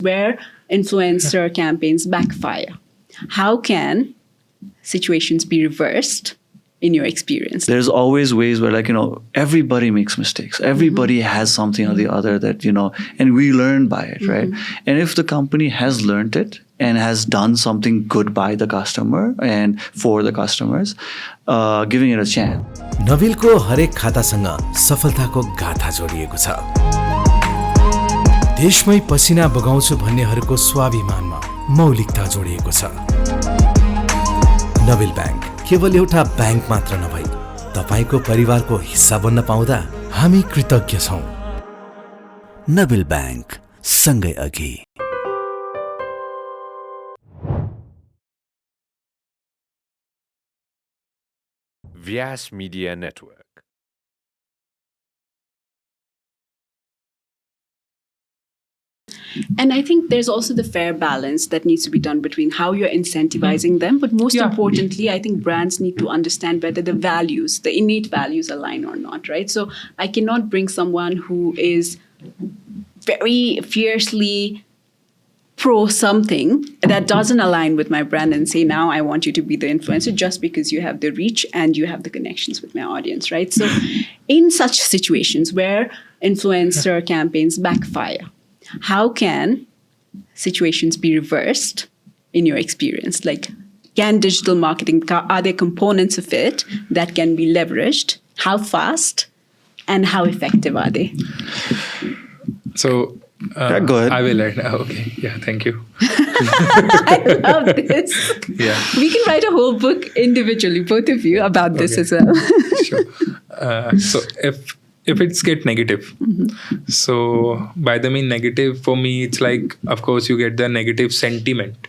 where influencer campaigns backfire. How can situations be reversed in your experience? There's always ways where, everybody makes mistakes. Everybody has something or the other that, and we learn by it, right? And if the company has learned it and has done something good by the customer and for the customers, giving it a chance. नविलको हरेक खातासँग सफलताको गाथा जोडिएको छ। देशमै पसिना बगाउँछु भन्नेहरूको स्वाभिमानमा मौलिकता जोडिएको छ। Nabil bank केवल एउटा बैंक मात्र नभई तपाईको परिवारको हिस्सा बन्न पाउँदा हामी कृतज्ञ छौं। नविल बैंक, सँगै अघि। Vyasa Media Network. And I think there's also the fair balance that needs to be done between how you're incentivizing them. But most importantly, I think brands need to understand whether the values, the innate values align or not, right? So I cannot bring someone who is very fiercely pro something that doesn't align with my brand and say, now I want you to be the influencer just because you have the reach and you have the connections with my audience, right? So in such situations where influencer campaigns backfire, how can situations be reversed in your experience? Like, can digital marketing, are there components of it that can be leveraged? How fast and how effective are they? So, go ahead. I will. Okay. Yeah. Thank you. I love this. Yeah. We can write a whole book individually, both of you, about this as well. Sure. So if it's get negative, so by the mean negative for me, it's like, of course, you get the negative sentiment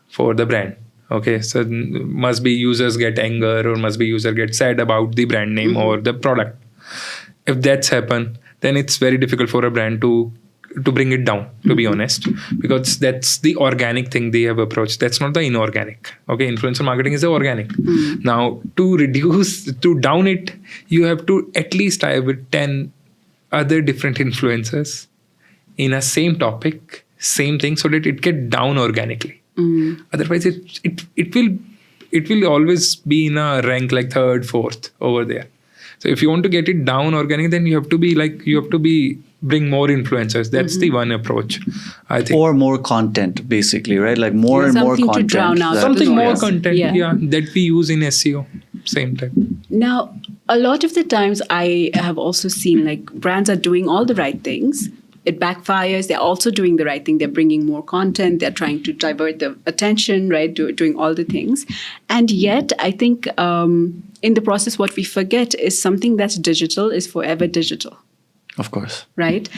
for the brand. Okay. So must be users get anger or must be user get sad about the brand name or the product. If that's happened, then it's very difficult for a brand to bring it down, to be honest, because that's the organic thing they have approached. That's not the inorganic. Okay, influencer marketing is the organic. Now, to down it, you have to at least have 10 other different influencers in a same topic, same thing, so that it get down organically. Otherwise, it will always be in a rank like third, fourth over there. So if you want to get it down organic, then you have to bring more influencers. That's the one approach, I think. Or more content, basically, right? Like more and more Something content. to drown out Something more noise. content, that we use in SEO. Same time. Now, a lot of the times I have also seen like brands are doing all the right things. It backfires. They're also doing the right thing. They're bringing more content. They're trying to divert the attention, right? Doing all the things. And yet, I think in the process, what we forget is something that's digital is forever digital. Of course. Right?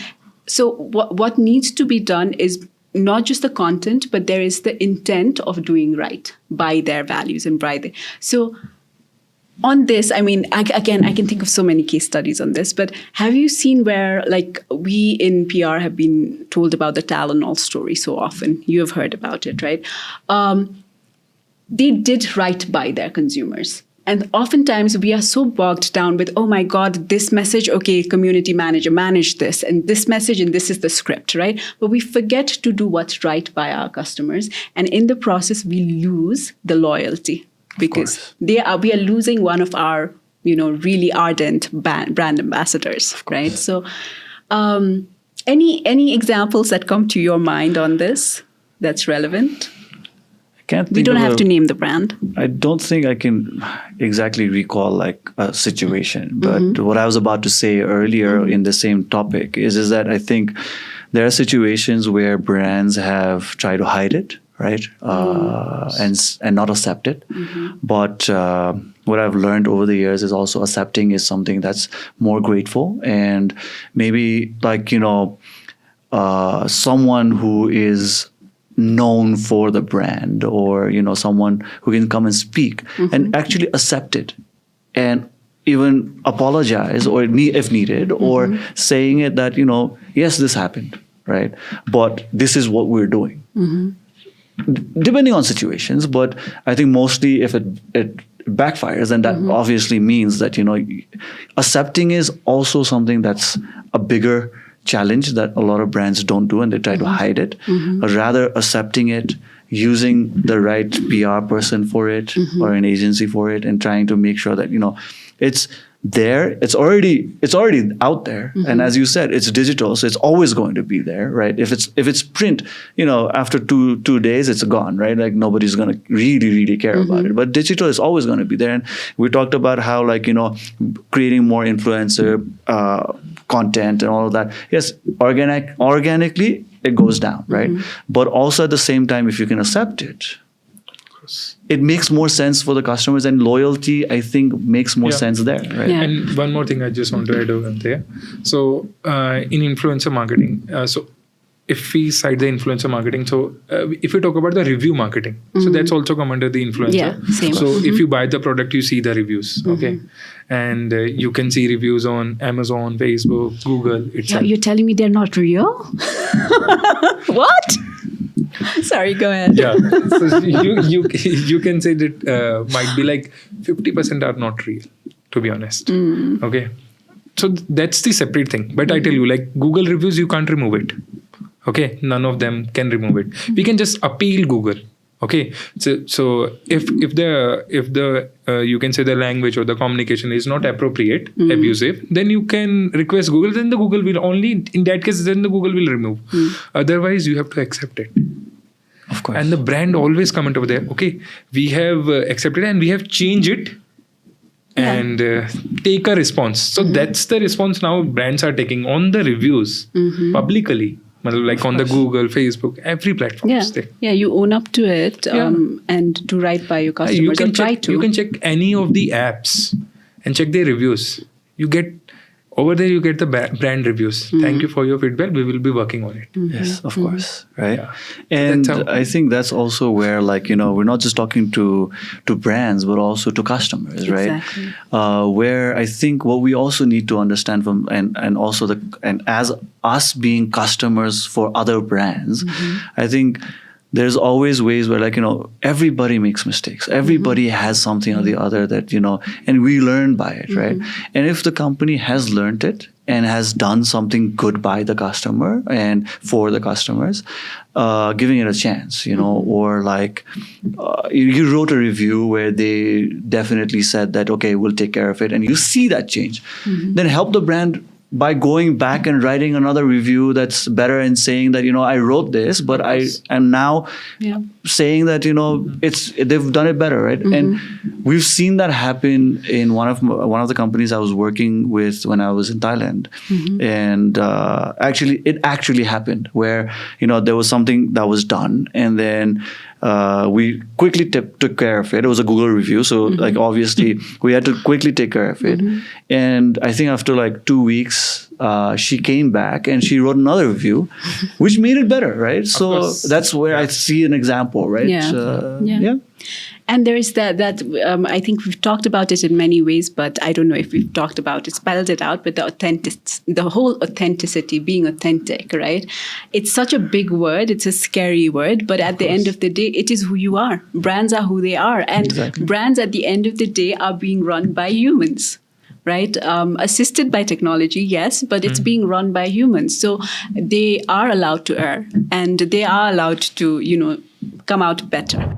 So what needs to be done is not just the content, but there is the intent of doing right by their values and by the... So on this, I mean, I can think of so many case studies on this, but have you seen where, like, we in PR have been told about the Tylenol story so often? You have heard about it, right? They did right by their consumers. And oftentimes we are so bogged down with, oh my God, this message, okay, community manager, manage this, and this message, and this is the script, right? But we forget to do what's right by our customers. And in the process, we lose the loyalty because we are losing one of our, really ardent brand ambassadors, right? So any examples that come to your mind on this that's relevant? We don't have to name the brand. I don't think I can exactly recall like a situation, but what I was about to say earlier in the same topic is that I think there are situations where brands have tried to hide it, right? And not accept it. But what I've learned over the years is also accepting is something that's more grateful, and maybe like, someone who is known for the brand, or someone who can come and speak and actually accept it and even apologize or if needed, or saying it that yes, this happened, right, but this is what we're doing, depending on situations. But I think mostly if it backfires, then that obviously means that accepting is also something that's a bigger challenge that a lot of brands don't do, and they try to hide it. Rather accepting it, using the right PR person for it or an agency for it, and trying to make sure that it's there. It's already out there, and as you said, it's digital, so it's always going to be there, right? If it's print, after two days it's gone, right? Like nobody's going to really care about it. But digital is always going to be there. And we talked about how creating more influencer content and all of that. Yes, organically it goes down, right? But also at the same time, if you can accept it, it makes more sense for the customers, and loyalty, I think, makes more sense there, right? Yeah. And one more thing I just want to add over there. So in influencer marketing, so if we cite the influencer marketing, so if we talk about the review marketing, so that's also come under the influencer. Yeah, same. So if you buy the product, you see the reviews, okay? And you can see reviews on Amazon, Facebook, Google, itself. You're telling me they're not real? What? Sorry, go ahead. Yeah. So you can say that might be like 50% are not real, to be honest. Okay. So that's the separate thing. But I tell you, like Google reviews, you can't remove it. Okay. None of them can remove it. We can just appeal Google. Okay. So if the you can say the language or the communication is not appropriate, abusive, then you can request Google. Then the Google will only, in that case, then the Google will remove. Otherwise, you have to accept it. Of course. And the brand always comment over there. Okay, we have accepted and we have changed it and take a response. So that's the response now brands are taking on the reviews publicly. Like on the Google, Facebook, every platform. Yeah, you own up to it and do right by your customers. You can try check, to. You can check any of the apps and check their reviews. You get over there, you get the brand reviews. Thank you for your feedback. We will be working on it. Yes, of course, right? Yeah. And I think that's also where, we're not just talking to brands, but also to customers, right? Exactly. Where I think what we also need to understand from, and also as us being customers for other brands, I think there's always ways where everybody makes mistakes. Everybody has something or the other that, and we learn by it, right? And if the company has learned it and has done something good by the customer and for the customers, giving it a chance, or you wrote a review where they definitely said that, okay, we'll take care of it. And you see that change, then help the brand by going back and writing another review that's better and saying that, I wrote this, but I am now saying that, they've done it better, right? And we've seen that happen in one of the companies I was working with when I was in Thailand. And it actually happened where, there was something that was done, and then we quickly took care of it. It was a Google review. So obviously we had to quickly take care of it. And I think after 2 weeks, she came back and she wrote another review, which made it better, right? So that's where I see an example, right? Yeah. And there is that I think we've talked about it in many ways, but I don't know if we've talked about it, spelled it out, but the whole authenticity, being authentic, right? It's such a big word. It's a scary word, but at the end of the day, it is who you are. Brands are who they are. And brands at the end of the day are being run by humans. Right? Assisted by technology, yes, but it's being run by humans. So they are allowed to err, and they are allowed to, come out better.